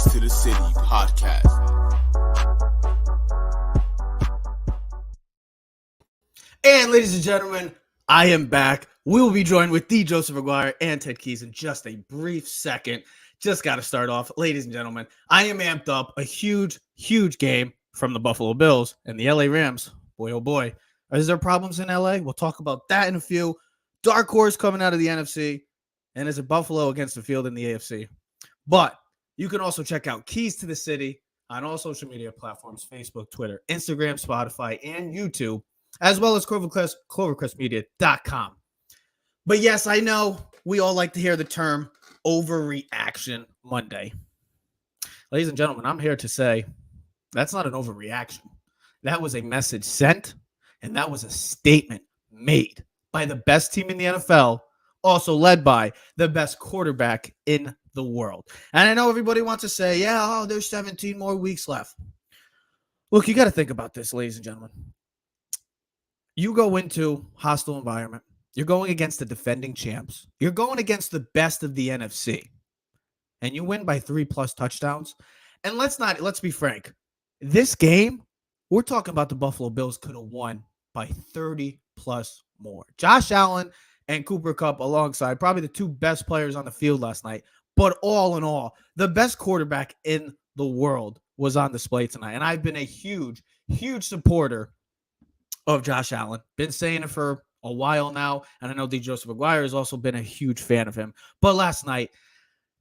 Keys to the City podcast. And ladies and gentlemen, I am back. We will be joined with the Joseph Aguirre and Ted Keys in just a brief second. Just got to start off. Ladies and gentlemen, I am amped up. A huge game from the Buffalo Bills and the LA Rams. Boy, oh boy. Is there problems in LA? We'll talk about that in a few. Darkhorse coming out of the NFC. And is it Buffalo against the field in the AFC? But you can also check out Keys to the City on all social media platforms, Facebook, Twitter, Instagram, Spotify, and YouTube, as well as clovercrestmedia.com. But yes, I know we all like to hear the term overreaction Monday. Ladies and gentlemen, I'm here to say that's not an overreaction. That was a message sent, and that was a statement made by the best team in the NFL, also led by the best quarterback in the world. And I know everybody wants to say, there's 17 more weeks left. Look, you got to think about this, ladies and gentlemen. You go into hostile environment. You're going against the defending champs. You're going against the best of the NFC. And you win by 3+ touchdowns. And let's be frank. This game, we're talking about the Buffalo Bills could have won by 30+ more. Josh Allen and Cooper Kupp alongside probably the two best players on the field last night. But all in all, the best quarterback in the world was on display tonight. And I've been a huge supporter of Josh Allen. Been saying it for a while now. And I know D. Joseph Aguirre has also been a huge fan of him. But last night,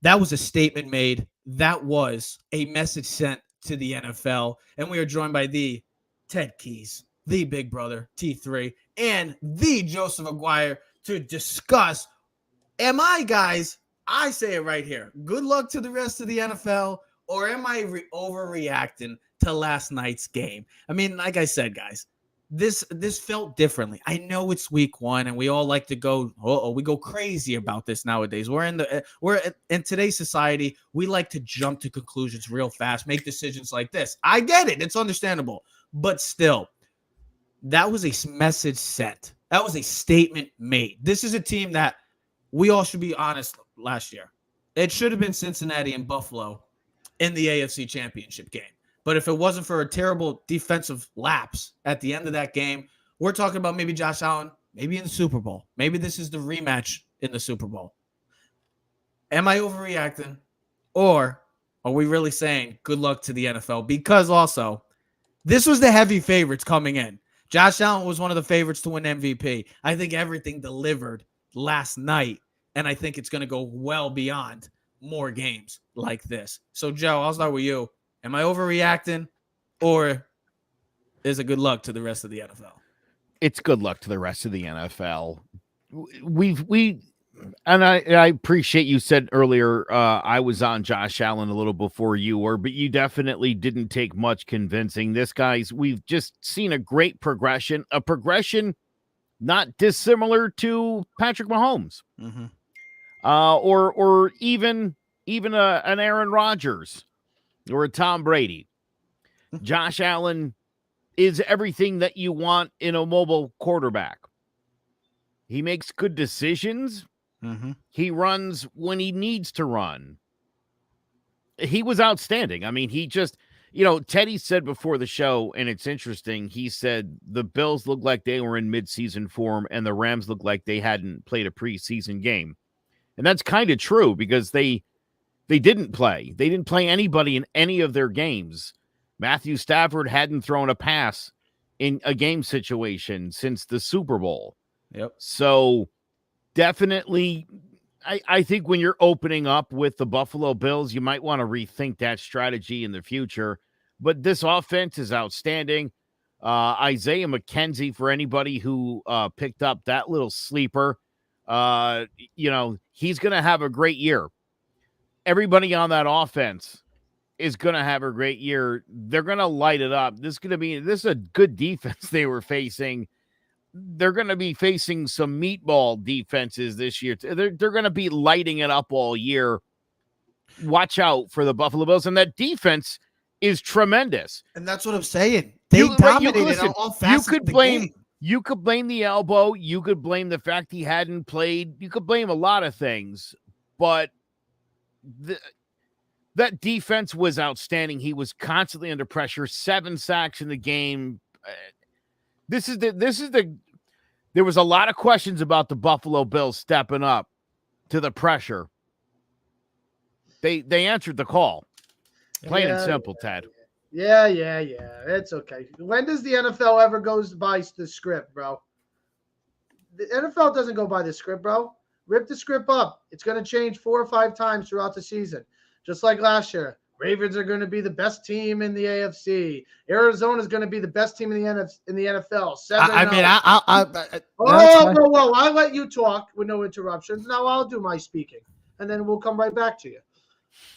that was a statement made. That was a message sent to the NFL. And we are joined by the Ted Keys, the big brother, T3, and the Joseph Aguirre to discuss, I say it right here, good luck to the rest of the NFL, or am I overreacting to last night's game? I mean, like I said, guys, this felt differently. I know it's week 1, and we all like to go, we go crazy about this nowadays. We're in today's society. We like to jump to conclusions real fast, make decisions like this. I get it; it's understandable, but still, that was a message sent. That was a statement made. This is a team that we all should be honest. Last year, it should have been Cincinnati and Buffalo in the AFC Championship game. But if it wasn't for a terrible defensive lapse at the end of that game, we're talking about maybe Josh Allen, maybe in the Super Bowl. Maybe this is the rematch in the Super Bowl. Am I overreacting? Or are we really saying good luck to the NFL? Because also, this was the heavy favorites coming in. Josh Allen was one of the favorites to win MVP. I think everything delivered last night. And I think it's going to go well beyond more games like this. So, Joe, I'll start with you. Am I overreacting, or is it good luck to the rest of the NFL? It's good luck to the rest of the NFL. And I appreciate you said earlier I was on Josh Allen a little before you were, but you definitely didn't take much convincing. We've just seen a great progression, not dissimilar to Patrick Mahomes. Mm-hmm. Or even an Aaron Rodgers or a Tom Brady. Josh Allen is everything that you want in a mobile quarterback. He makes good decisions. Mm-hmm. He runs when he needs to run. He was outstanding. I mean, he just, Teddy said before the show, and it's interesting, he said the Bills looked like they were in midseason form and the Rams looked like they hadn't played a preseason game. And that's kind of true because they didn't play. They didn't play anybody in any of their games. Matthew Stafford hadn't thrown a pass in a game situation since the Super Bowl. Yep. So definitely, I think when you're opening up with the Buffalo Bills, you might want to rethink that strategy in the future. But this offense is outstanding. Isaiah McKenzie, for anybody who picked up that little sleeper, he's going to have a great year. Everybody on that offense is going to have a great year. They're going to light it up. This is a good defense they were facing. They're going to be facing some meatball defenses this year. They're going to be lighting it up all year. Watch out for the Buffalo Bills. And that defense is tremendous. And that's what I'm saying. They dominated all facets you could of the blame game. You could blame the elbow. You could blame the fact he hadn't played. You could blame a lot of things. But the That defense was outstanding. He was constantly under pressure, 7 sacks in the game. There was a lot of questions about the Buffalo Bills stepping up to the pressure. They answered the call. Plain and simple, Ted. Yeah. It's okay. When does the NFL ever goes by the script, bro? The NFL doesn't go by the script, bro. Rip the script up. It's going to change 4 or 5 times throughout the season. Just like last year. Ravens are going to be the best team in the AFC. Arizona is going to be the best team in the NFL. 7-0. Whoa. I'll let you talk with no interruptions. Now I'll do my speaking, and then we'll come right back to you.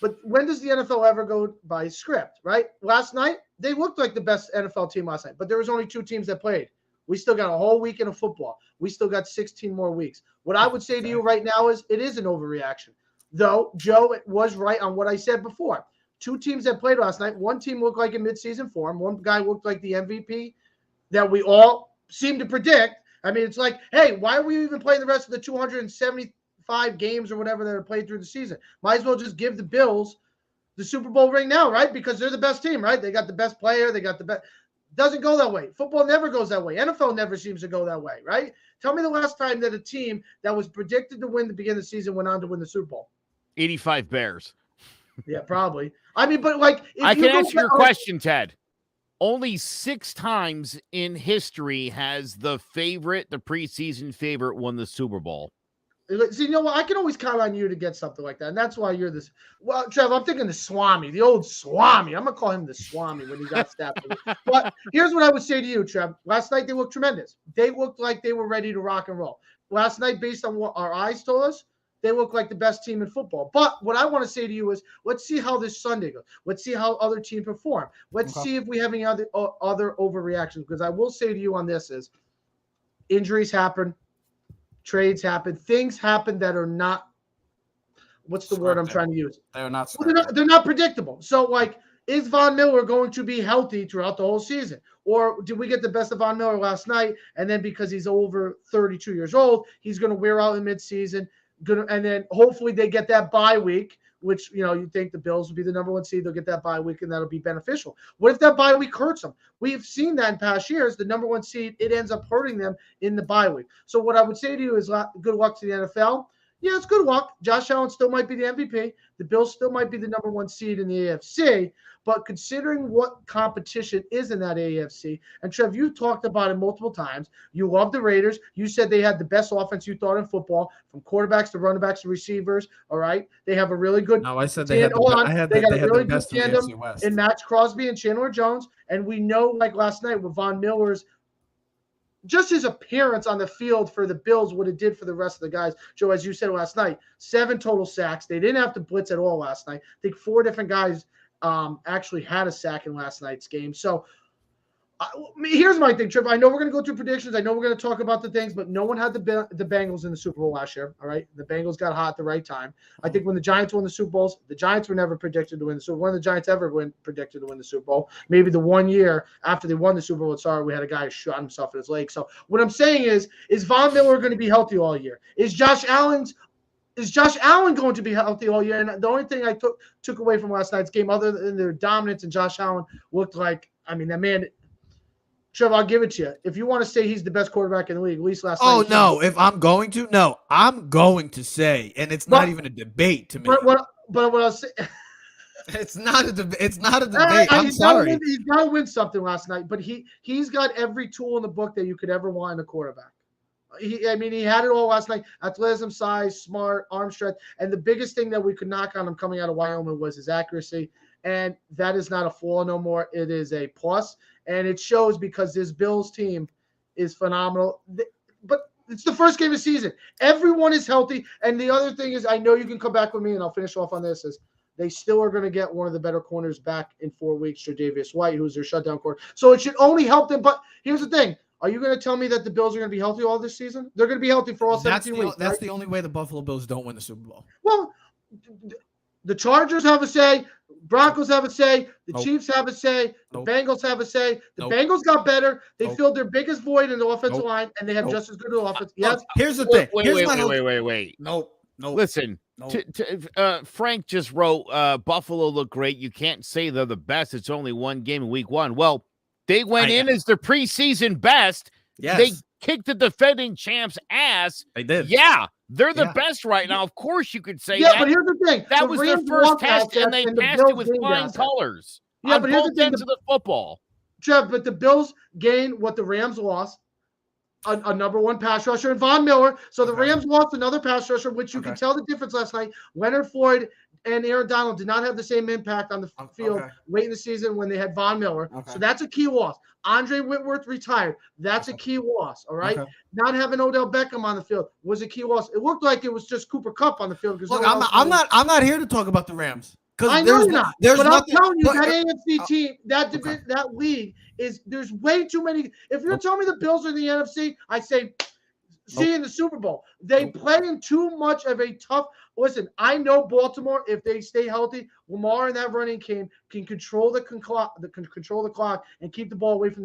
But when does the NFL ever go by script, right? Last night, they looked like the best NFL team last night, but there was only 2 teams that played. We still got a whole weekend of football. We still got 16 more weeks. What I would say to you right now is it is an overreaction. Though, Joe was right on what I said before. 2 teams that played last night. One team looked like in midseason form. One guy looked like the MVP that we all seem to predict. I mean, it's like, hey, why are we even playing the rest of the 275 games or whatever that are played through the season? Might as well just give the Bills the Super Bowl ring now, right? Because they're the best team, right? They got the best player. They got the best. Doesn't go that way. Football never goes that way. NFL never seems to go that way, right? Tell me the last time that a team that was predicted to win the beginning of the season went on to win the Super Bowl. 85 Bears. Yeah, probably. I mean, but like, I can answer your question, Ted. Only 6 times in history has the preseason favorite, won the Super Bowl. See, you know what? I can always count on you to get something like that, and that's why you're this. Well, Trevor, I'm thinking the Swami, the old Swami. I'm gonna call him the Swami when he got stabbed. But here's what I would say to you, Trev. Last night they looked tremendous. They looked like they were ready to rock and roll. Last night, based on what our eyes told us, they look like the best team in football. But what I want to say to you is, let's see how this Sunday goes. Let's see how other teams perform. Let's see if we have any other overreactions. Because I will say to you on this is, injuries happen. Trades happen. Things happen that are not – what's the word I'm trying to use? They're not they're not predictable. So, like, is Von Miller going to be healthy throughout the whole season? Or did we get the best of Von Miller last night, and then because he's over 32 years old, he's going to wear out in midseason, and then hopefully they get that bye week, which, you know, you think the Bills will be the number 1 seed. They'll get that bye week, and that'll be beneficial. What if that bye week hurts them? We've seen that in past years. The number 1 seed, it ends up hurting them in the bye week. So what I would say to you is good luck to the NFL. Yeah, it's good luck. Josh Allen still might be the MVP. The Bills still might be the number 1 seed in the AFC. But considering what competition is in that AFC, and Trev, you talked about it multiple times. You love the Raiders. You said they had the best offense you thought in football, from quarterbacks to running backs to receivers. All right, they have a really good. No, I said they had the best in the AFC West. In Max Crosby and Chandler Jones, and we know, like last night with Von Miller's, just his appearance on the field for the Bills, what it did for the rest of the guys. Joe, as you said last night, 7 total sacks. They didn't have to blitz at all last night. I think 4 different guys actually had a sack in last night's game. So here's my thing, Trevor. I know we're going to go through predictions. I know we're going to talk about the things, but no one had the Bengals in the Super Bowl last year. All right, the Bengals got hot at the right time. I think when the Giants won the Super Bowls, the Giants were never predicted to win the Super Bowl. One of the Giants ever predicted to win the Super Bowl. Maybe the 1 year after they won the Super Bowl, we had a guy who shot himself in his leg. So what I'm saying is Von Miller going to be healthy all year? Is Josh Allen going to be healthy all year? And the only thing I took away from last night's game, other than their dominance, and Josh Allen looked like, I mean, that man, Trevor, I'll give it to you. If you want to say he's the best quarterback in the league, at least last night. Oh, no. If I'm going to, no. I'm going to say, and it's not even a debate to me. But what I'll say. It's not a debate. I'm sorry. He's got to win something last night, but he's got every tool in the book that you could ever want in a quarterback. He had it all last night. Athleticism, size, smart, arm strength. And the biggest thing that we could knock on him coming out of Wyoming was his accuracy. And that is not a flaw no more. It is a plus. And it shows because this Bills team is phenomenal. But it's the first game of the season. Everyone is healthy. And the other thing is, I know you can come back with me, and I'll finish off on this, is they still are going to get one of the better corners back in 4 weeks, Tre'Davious White, who's their shutdown corner. So it should only help them. But here's the thing. Are you going to tell me that the Bills are going to be healthy all this season? They're going to be healthy for all 17 weeks. That's the only way the Buffalo Bills don't win the Super Bowl. Well, the Chargers have a say. Broncos have a say. The Chiefs have a say. The Bengals have a say. The Bengals got better. They filled their biggest void in the offensive line, and they have just as good an offense. Yes. Here's the thing. Wait. Nope. Listen, Frank just wrote, Buffalo look great. You can't say they're the best. It's only one game in week 1. Well, they went in as the preseason best. Yes. They kicked the defending champs' ass. They did. Yeah, they're the best right now. Of course you could say Yeah, that. but here's the thing. That The was their Rams first lost test, assets and they and the passed Bills it with gained flying assets. colors. Yeah, On but here's the both thing. ends of the football. Trev, but the Bills gained what the Rams lost. A number 1 pass rusher in Von Miller. So the Rams lost another pass rusher, which you can tell the difference last night. Leonard Floyd and Aaron Donald did not have the same impact on the field late in the season when they had Von Miller. So that's a key loss. Andre Whitworth retired. That's a key loss. All right. Not having Odell Beckham on the field was a key loss. It looked like it was just Cooper Kupp on the field. Look, I'm not here to talk about the Rams. I know you're not. But I'm telling you, that AFC team, okay. that league there's way too many. If you're telling me the Bills are in the NFC, I say see you in the Super Bowl. They play in too much of a tough. Listen, I know Baltimore, if they stay healthy, Lamar and that running game can control the clock and keep the ball away from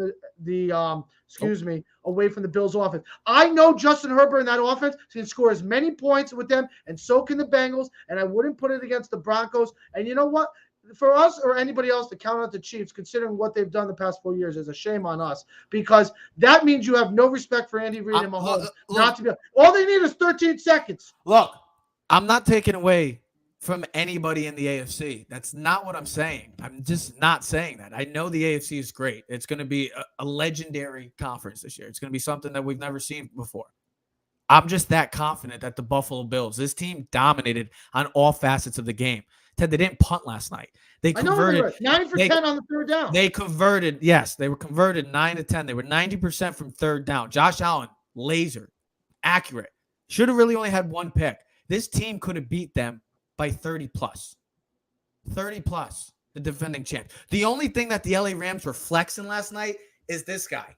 away from the Bills offense. I know Justin Herbert in that offense can score as many points with them, and so can the Bengals, and I wouldn't put it against the Broncos. And you know what? For us or anybody else to count out the Chiefs, considering what they've done the past 4 years, is a shame on us, because that means you have no respect for Andy Reid and Mahomes. All they need is 13 seconds. Look, I'm not taking away from anybody in the AFC. That's not what I'm saying. I'm just not saying that. I know the AFC is great. It's going to be a legendary conference this year. It's going to be something that we've never seen before. I'm just that confident that the Buffalo Bills, this team dominated on all facets of the game. Ted, they didn't punt last night. They converted 9 for 10 on the third down. They converted, yes, they were converted 9 to 10. They were 90% from third down. Josh Allen, laser, accurate. Should have really only had 1 pick. This team could have beat them by 30 plus. 30 plus, the defending champ. The only thing that the LA Rams were flexing last night is this guy,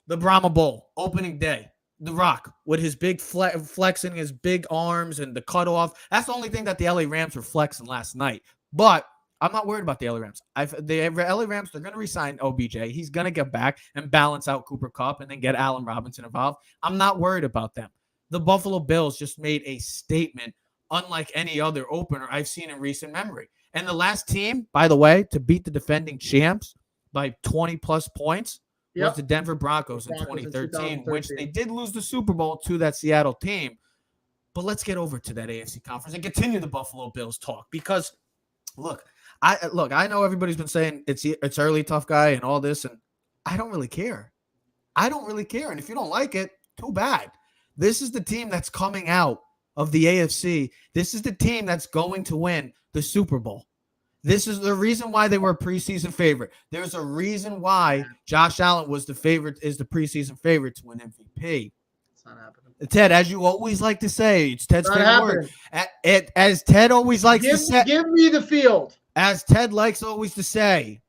the Brahma Bowl, opening day. The Rock with his big flexing his big arms and the cutoff. That's the only thing that the LA Rams were flexing last night. But I'm not worried about the LA Rams. The LA Rams, they're going to resign OBJ. He's going to get back and balance out Cooper Kupp and then get Allen Robinson involved. I'm not worried about them. The Buffalo Bills just made a statement unlike any other opener I've seen in recent memory. And the last team, by the way, to beat the defending champs by 20-plus points was the Denver Broncos in 2013, which they did lose the Super Bowl to that Seattle team. But let's get over to that AFC conference and continue the Buffalo Bills talk because, look, I know everybody's been saying it's early, tough guy, and all this, and I don't really care. And if you don't like it, too bad. This is the team that's coming out of the AFC. This is the team that's going to win the Super Bowl. This is the reason why they were a preseason favorite. There's a reason why Josh Allen was the preseason favorite to win MVP. It's not happening. Ted, as you always like to say, it's Ted's favorite word. As Ted always likes to say. Give me the field. As Ted likes always to say,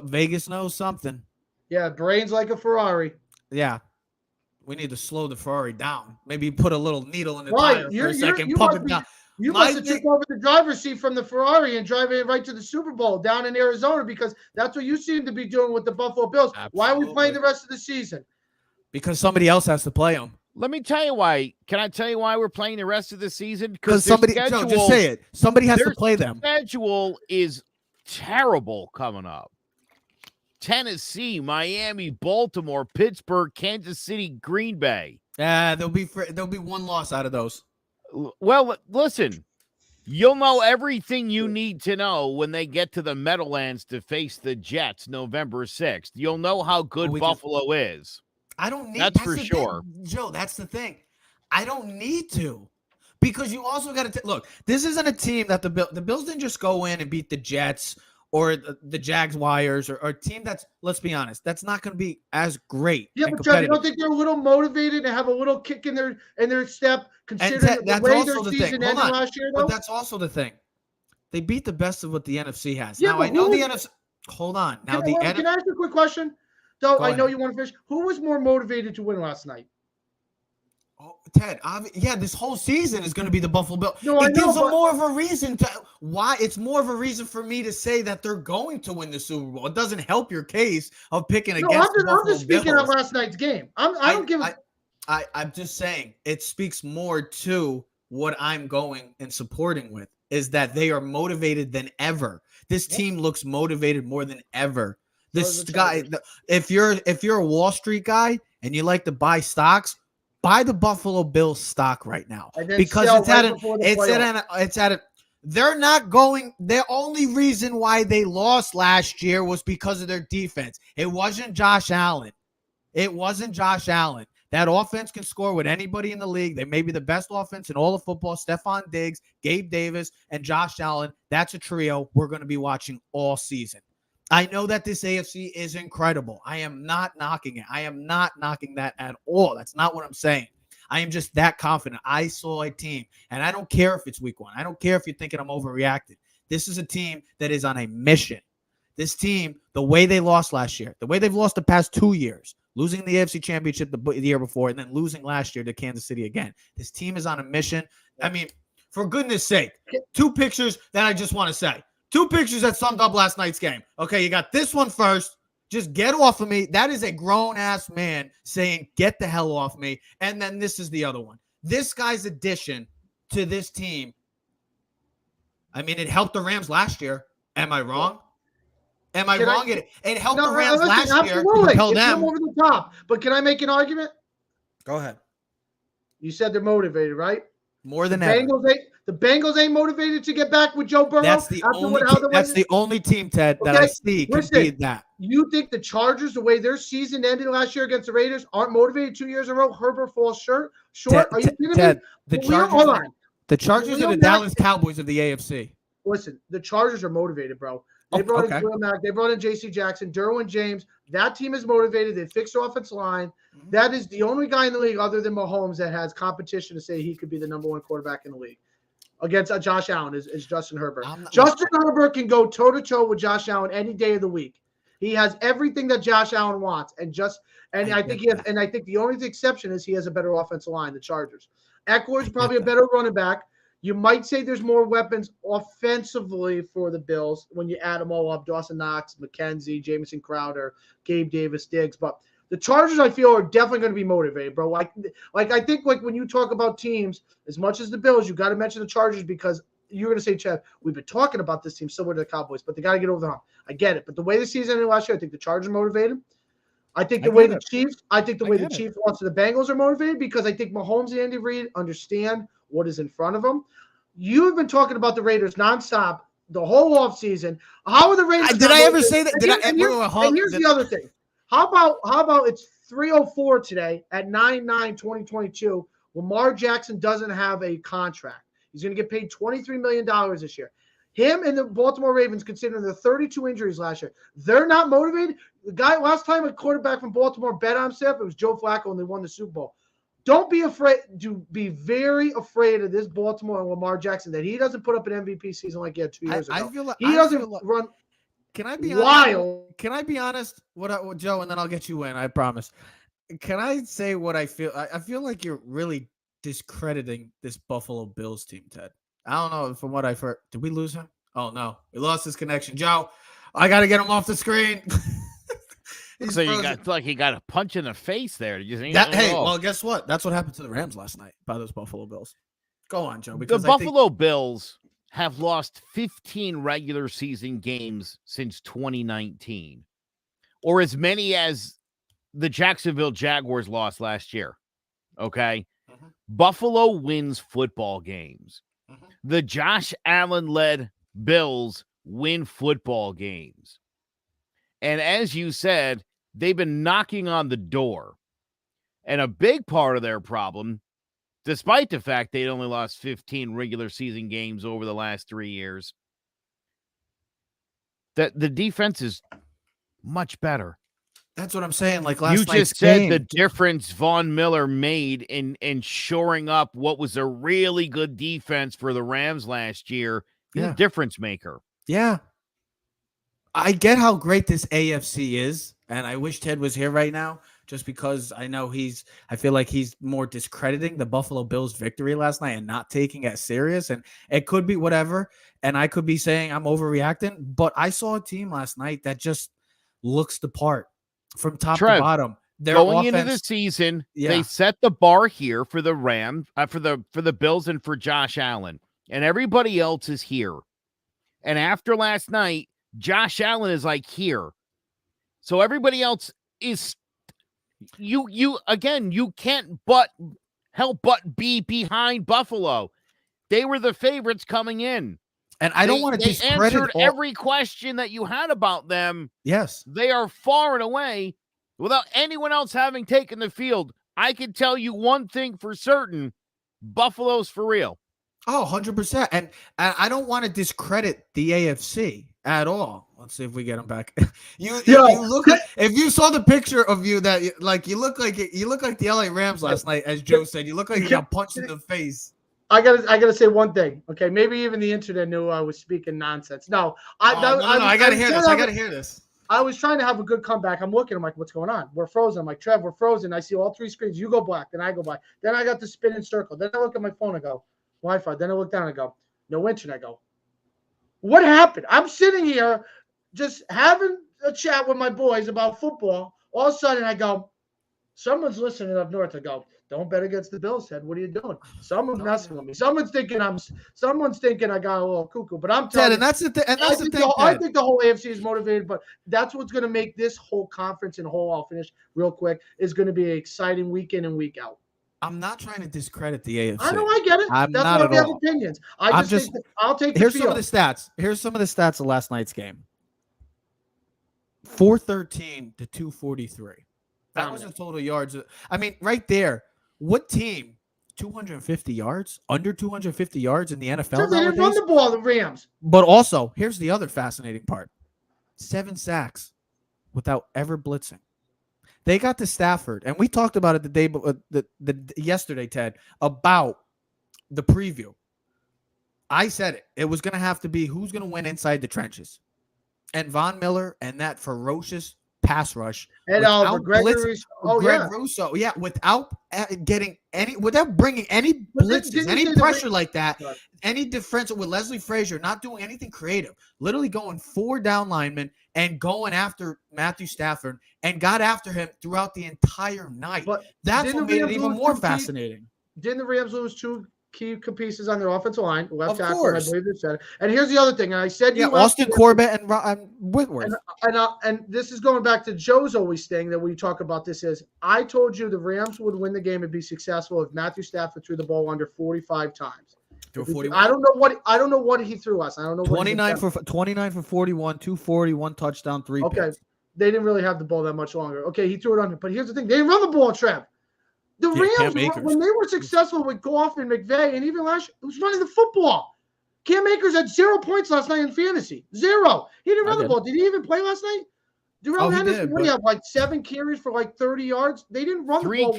Vegas knows something. Yeah, brains like a Ferrari. Yeah. We need to slow the Ferrari down. Maybe put a little needle in the tire for a second, pump it down. You must have took over the driver's seat from the Ferrari and driving it right to the Super Bowl down in Arizona because that's what you seem to be doing with the Buffalo Bills. Absolutely. Why are we playing the rest of the season? Because somebody else has to play them. Let me tell you why. Can I tell you why we're playing the rest of the season? Because somebody, Joe, just say it. Somebody has to play them. Schedule is terrible coming up. Tennessee, Miami, Baltimore, Pittsburgh, Kansas City, Green Bay. There'll be one loss out of those. Well, listen, you'll know everything you need to know when they get to the Meadowlands to face the Jets November 6th. You'll know how good Buffalo is. I don't need that's for sure. Joe, that's the thing. I don't need to. Because you also got to look, this isn't a team that the Bills didn't just go in and beat the Jets or the Jaguars or a team that's, let's be honest, that's not going to be as great. Yeah, but Trevor, you don't think they're a little motivated and have a little kick in their step, considering the way their season ended last year, though? But that's also the thing. They beat the best of what the NFC has. Yeah, now, I know the NFC. Hold on. Now, can I ask you a quick question? Though I know you want to finish. Who was more motivated to win last night? Oh, Ted, this whole season is going to be the Buffalo Bills. No, it gives them more of a reason to why. It's more of a reason for me to say that they're going to win the Super Bowl. It doesn't help your case of picking against the Buffalo Bills. I'm just speaking of last night's game. I'm just saying it speaks more to what I'm going and supporting with is that they are motivated than ever. This team looks motivated more than ever. This guy, if you're a Wall Street guy and you like to buy stocks, buy the Buffalo Bills stock right now because it's at a they're not going. The only reason why they lost last year was because of their defense. It wasn't Josh Allen. That offense can score with anybody in the league. They may be the best offense in all of football. Stephon Diggs, Gabe Davis, and Josh Allen. That's a trio we're going to be watching all season. I know that this AFC is incredible. I am not knocking it. I am not knocking that at all. That's not what I'm saying. I am just that confident. I saw a team, and I don't care if it's week 1. I don't care if you're thinking I'm overreacting. This is a team that is on a mission. This team, the way they lost last year, the way they've lost the past 2 years, losing the AFC Championship the year before and then losing last year to Kansas City again. This team is on a mission. I mean, for goodness sake, 2 pictures that I just want to say. 2 pictures that summed up last night's game. Okay, you got this one first. Just get off of me. That is a grown-ass man saying, get the hell off me. And then this is the other one. This guy's addition to this team, I mean, it helped the Rams last year. Am I wrong? Am I wrong? It helped the Rams last year to propel them over the top. But can I make an argument? Go ahead. You said they're motivated, right? More than ever. The Bengals ain't motivated to get back with Joe Burrow. That's the only team, Ted, that I see can be that. You think the Chargers, the way their season ended last year against the Raiders, aren't motivated 2 years in a row? Herbert falls short. Are you kidding me? The Chargers are the Dallas Cowboys of the AFC. Listen, the Chargers are motivated, bro. They brought in Khalil Mack. They brought in J.C. Jackson, Derwin James. That team is motivated. They fixed their offensive line. Mm-hmm. That is the only guy in the league other than Mahomes that has competition to say he could be the number 1 quarterback in the league. Against Josh Allen is Justin Herbert. Justin Herbert can go toe-to-toe with Josh Allen any day of the week. He has everything that Josh Allen wants. I think the only exception is he has a better offensive line, the Chargers. Eckler's probably a better running back. You might say there's more weapons offensively for the Bills when you add them all up. Dawson Knox, McKenzie, Jamison Crowder, Gabe Davis, Diggs. But the Chargers, I feel, are definitely going to be motivated, bro. I think when you talk about teams, as much as the Bills, you got to mention the Chargers because you're going to say, Chad, we've been talking about this team similar to the Cowboys, but they got to get over the hump. I get it. But the way the season ended last year, I think the Chargers are motivated. I think the way the Chiefs lost to the Bengals are motivated because I think Mahomes and Andy Reid understand what is in front of them. You have been talking about the Raiders nonstop the whole offseason. How are the Raiders? Did I ever say that? And here's the other thing. How about it's 3:04 today at 9/9/2022? Lamar Jackson doesn't have a contract. He's going to get paid $23 million this year. Him and the Baltimore Ravens, considering the 32 injuries last year, they're not motivated. The guy last time a quarterback from Baltimore bet on himself, it was Joe Flacco, and they won the Super Bowl. Don't be afraid to be very afraid of this Baltimore and Lamar Jackson that he doesn't put up an MVP season like he had 2 years ago. He doesn't run. Can I be wild? Honest? Can I be honest? What Joe, and then I'll get you in. I promise. Can I say what I feel? I feel like you're really discrediting this Buffalo Bills team, Ted. I don't know. From what I've heard, did we lose him? Oh no, we lost his connection. Joe, I got to get him off the screen. So you got a punch in the face there. Well, guess what? That's what happened to the Rams last night by those Buffalo Bills. Go on, Joe. Because the Buffalo Bills have lost 15 regular season games since 2019, or as many as the Jacksonville Jaguars lost last year. Okay. Mm-hmm. Buffalo wins football games. Mm-hmm. The Josh Allen-led Bills win football games. And as you said, they've been knocking on the door. And a big part of their problem, despite the fact they'd only lost 15 regular season games over the last 3 years, that the defense is much better. That's what I'm saying. Like last you just said the difference Von Miller made in shoring up what was a really good defense for the Rams last year. He's a difference maker. Yeah. I get how great this AFC is, and I wish Ted was here right now just because I know I feel like he's more discrediting the Buffalo Bills victory last night and not taking it serious, and it could be whatever, and I could be saying I'm overreacting, but I saw a team last night that just looks the part from top to bottom. Their Going into the offense, season, yeah. they set the bar here for the Rams, for the Bills, and for Josh Allen, and everybody else is here. And after last night, Josh Allen is like here, so everybody else is you again. You can't help but be behind Buffalo. They were the favorites coming in. And I don't want to They discredit answered every question that you had about them. Yes. They are far and away, without anyone else having taken the field. I can tell you one thing for certain: Buffalo's for real. Oh, 100%. And I don't want to discredit the AFC at all. Let's see if we get him back. you look like, if you saw the picture of you that you look like the LA Rams last night, as Joe said. You look like you got punched in the face. I gotta say one thing. Okay, maybe even the internet knew I was speaking nonsense. No, I gotta hear this. I was trying to have a good comeback. I'm looking. I'm like, what's going on? We're frozen. I'm like, Trev, we're frozen. I see all three screens. You go black, then I go black. Then I got the spinning circle. Then I look at my phone. I go, Wi-Fi. Then I look down. I go, no internet. I go, what happened? I'm sitting here just having a chat with my boys about football. All of a sudden, I go, someone's listening up north. I go, don't bet against the Bills, Ted. What are you doing? Someone's messing with me. Someone's thinking I got a little cuckoo. But I'm telling Ted, and that's the thing. I think the whole AFC is motivated, but that's what's going to make this whole conference and I'll finish real quick, is going to be an exciting week in and week out. I'm not trying to discredit the AFC. I know, I get it. That's why we have opinions. I'll take the Here's field. some of the stats. Here's some of the stats of last night's game. 413 to 243. That was the total yards. I mean, right there. What team 250 yards, under 250 yards in the NFL? They didn't run the ball, the Rams. But also, here's the other fascinating part: 7 sacks without ever blitzing. They got to Stafford, and we talked about it yesterday, Ted, about the preview. I said it. It was going to have to be who's going to win inside the trenches, and Von Miller and that ferocious pass rush. And Greg Russo, without bringing any blitzes, any pressure like that, any differential with Leslie Frazier, not doing anything creative, literally going 4 down linemen and going after Matthew Stafford, and got after him throughout the entire night. But that's what made it even more fascinating. Didn't the Rams lose 2 key pieces on their offensive line, left tackle, I believe they said. And here's the other thing. And I said, Austin Corbett and Whitworth. And this is going back to Joe's always thing that we talk about. This is, I told you the Rams would win the game and be successful if Matthew Stafford threw the ball under 45 times. I don't know what he threw us. I don't know. 29 for 41, 240, 1 touchdown, 3 picks. Okay, they didn't really have the ball that much longer. Okay, he threw it under. But here's the thing: they didn't run the ball, Trev. The Rams, when they were successful with Goff and McVay, and even last year, it was running the football. Cam Akers had 0 points last night in fantasy. 0. He didn't run the ball. Did he even play last night? Darrell Henderson, what do you have, like 7 carries for like 30 yards? They didn't run the ball.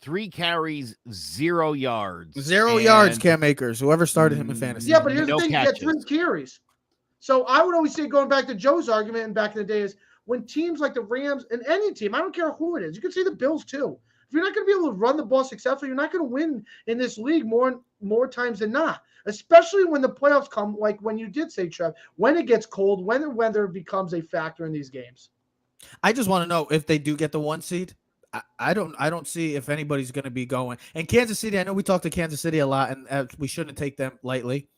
3 carries, 0 yards. 0 yards, Cam Akers, whoever started him in fantasy. Yeah, but here's the thing. He had 3 carries. So I would always say, going back to Joe's argument and back in the day, is when teams like the Rams and any team, I don't care who it is, you can say the Bills too. If you're not going to be able to run the ball successfully, you're not going to win in this league more times than not, especially when the playoffs come, like when you did say, Trev, when it gets cold, when the weather becomes a factor in these games. I just want to know if they do get the 1 seed. I don't see if anybody's going to be going. And Kansas City, I know we talked to Kansas City a lot, and we shouldn't take them lightly.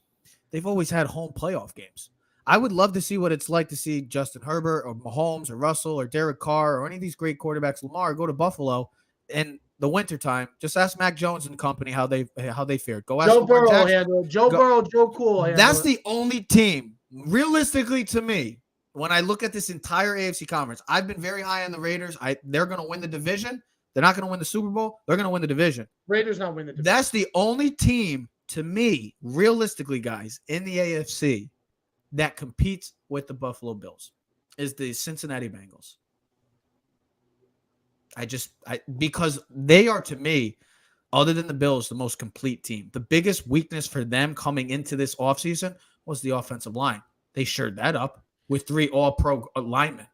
They've always had home playoff games. I would love to see what it's like to see Justin Herbert or Mahomes or Russell or Derek Carr or any of these great quarterbacks, Lamar, go to Buffalo in the wintertime. Just ask Mac Jones and company how they fared. Go ask Joe Burrow handle it. Joe Cool. That's the only team, realistically to me, when I look at this entire AFC conference. I've been very high on the Raiders. They're going to win the division. They're not going to win the Super Bowl. They're going to win the division. Raiders not win the division. That's the only team, to me, realistically, guys, in the AFC that competes with the Buffalo Bills is the Cincinnati Bengals. Because they are, to me, other than the Bills, the most complete team. The biggest weakness for them coming into this offseason was the offensive line. They shored that up with 3 all-pro linemen.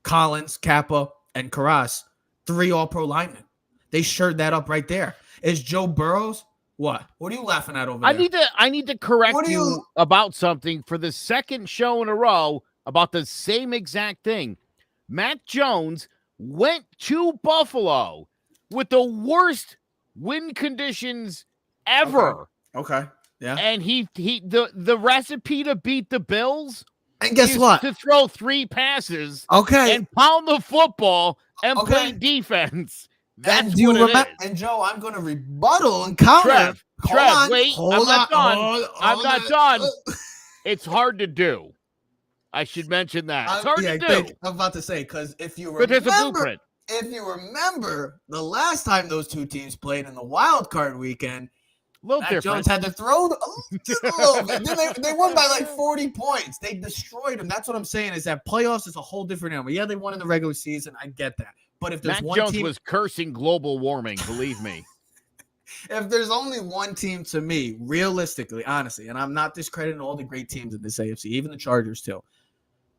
Collins, Kappa, and Karras, 3 all-pro linemen. They shored that up right there. Is Joe Burrows? What? What are you laughing at over there? I need to correct you about something for the second show in a row about the same exact thing. Mac Jones went to Buffalo with the worst wind conditions ever. Okay. Yeah. And the recipe to beat the Bills And guess is what? to throw 3 passes Okay. and pound the football and Okay. play defense. That's and what it is. And Joe, I'm going to rebuttal and counter. Trev, wait, I'm not done. I'm not done. It's hard to do. I should mention that. It's hard to do. I'm about to say, because But there's a blueprint. If you remember, the last time those two teams played in the wild card weekend, Mac Jones had to throw just a little bit. They won by like 40 points. They destroyed them. That's what I'm saying, is that playoffs is a whole different animal. Yeah, they won in the regular season. I get that. But if there's Mac one Jones team was cursing global warming, believe me. If there's only one team to me, realistically, honestly, and I'm not discrediting all the great teams in this AFC, even the Chargers too,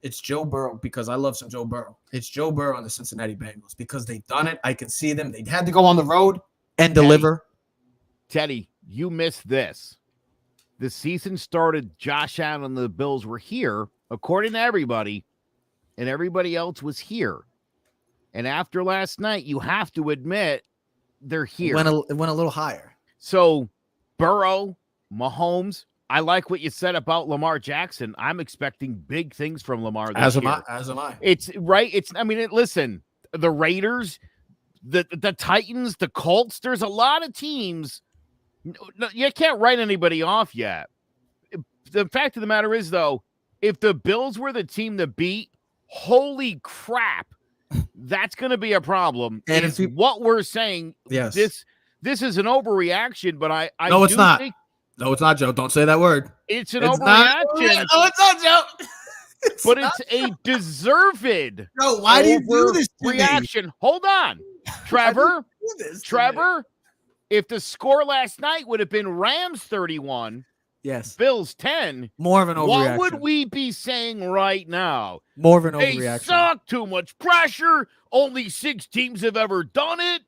it's Joe Burrow, because I love some Joe Burrow. It's Joe Burrow and the Cincinnati Bengals, because they've done it. I can see them. They had to go on the road and deliver. Teddy, you missed this. The season started, Josh Allen and the Bills were here, according to everybody, and everybody else was here. And after last night, you have to admit they're here. It went a little higher. So Burrow, Mahomes, I like what you said about Lamar Jackson. I'm expecting big things from Lamar this year. As am I. It's right. Listen, the Raiders, the Titans, the Colts, there's a lot of teams. You can't write anybody off yet. The fact of the matter is, though, if the Bills were the team to beat, holy crap, that's going to be a problem. And it's what we're saying. Yes. This is an overreaction, but I no, it's not. No, it's not, Joe. Don't say that word. It's an overreaction. No, it's not, Joe. It's a deserved. No, why do you do this to reaction? Me? Hold on, Trevor. Trevor, if the score last night would have been Rams 31, yes, Bills 10, more of an overreaction. What would we be saying right now? More of an overreaction. They suck. Too much pressure. Only 6 teams have ever done it.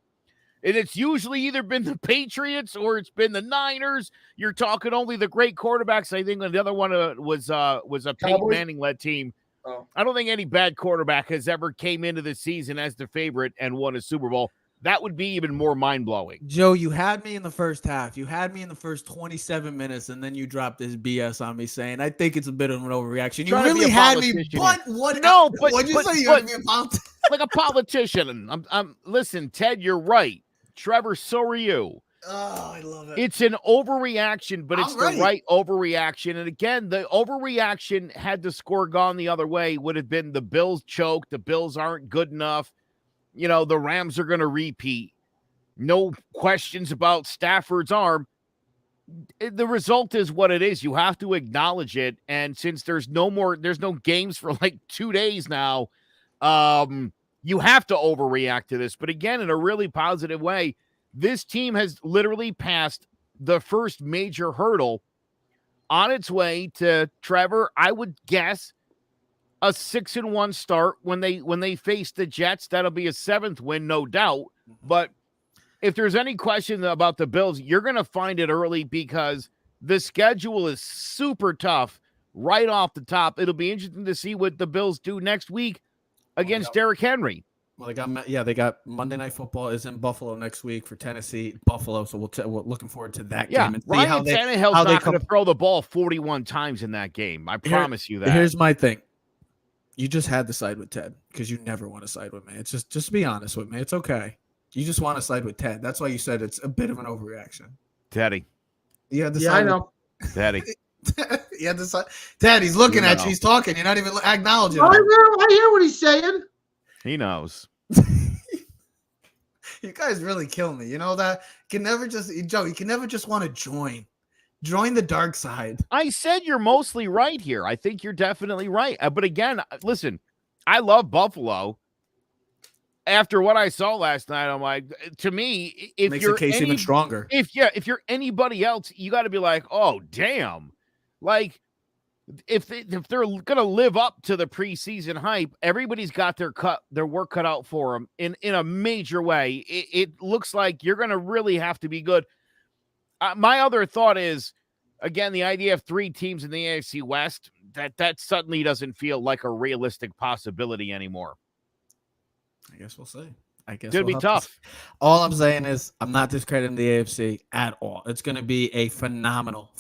And it's usually either been the Patriots or it's been the Niners. You're talking only the great quarterbacks. I think the other one was a Peyton Manning-led team. Oh. I don't think any bad quarterback has ever came into the season as the favorite and won a Super Bowl. That would be even more mind-blowing. Joe, you had me in the first half. You had me in the first 27 minutes, and then you dropped this BS on me saying, I think it's a bit of an overreaction. You really had me, but what? No, but what'd you say? You had me a politician? Like a politician. Listen, Ted, you're right. Trevor, so are you. Oh, I love it. It's an overreaction, but it's the right overreaction. And again, the overreaction, had the score gone the other way, would have been the Bills choke. The Bills aren't good enough. You know, the Rams are going to repeat. No questions about Stafford's arm. The result is what it is. You have to acknowledge it. And since there's no games for like 2 days now, you have to overreact to this. But again, in a really positive way, this team has literally passed the first major hurdle on its way to, Trevor, I would guess, a 6-1 start when they face the Jets. That'll be a 7th win, no doubt. But if there's any question about the Bills, you're going to find it early because the schedule is super tough right off the top. It'll be interesting to see what the Bills do next week against Derrick Henry. Well, they got Monday Night Football is in Buffalo next week for Tennessee, Buffalo. So we're looking forward to that game and see Ryan Tannehill's not going to throw the ball 41 times in that game. I promise you that. Here's my thing. You just had to side with Ted because you never want to side with me. It's just be honest with me. It's okay. You just want to side with Ted. That's why you said it's a bit of an overreaction. Teddy. You had to side. I know. Teddy. You had to side. Ted, he's looking at you. He's talking. You're not even acknowledging him. I hear what he's saying. He knows. You guys really kill me. You know that? You can never just want to join. Join the dark side. I said you're mostly right here. I think you're definitely right. But again, listen, I love Buffalo. After what I saw last night, I'm like, to me, if makes you're the case even stronger. If you're anybody else, you got to be like, oh damn, like if they're gonna live up to the preseason hype, everybody's got their work cut out for them in a major way. It looks like you're gonna really have to be good. My other thought is, again, the idea of 3 teams in the AFC West, that suddenly doesn't feel like a realistic possibility anymore. I guess we'll see. I guess It'll we'll be have to tough. see. All I'm saying is I'm not discrediting the AFC at all. It's going to be a phenomenal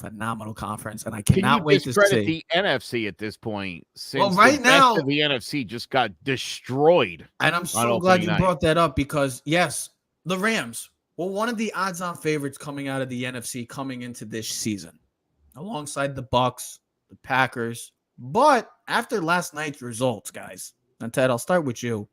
conference, and I Can you cannot wait to discredit see. the NFC at this point? Well, Since right the now, best of the NFC just got destroyed. and I'm on so glad opening you night. brought that up because, yes, the Rams were one of the odds-on favorites coming out of the NFC coming into this season, alongside the Bucks, the Packers. But after last night's results, guys, and Ted, I'll start with you.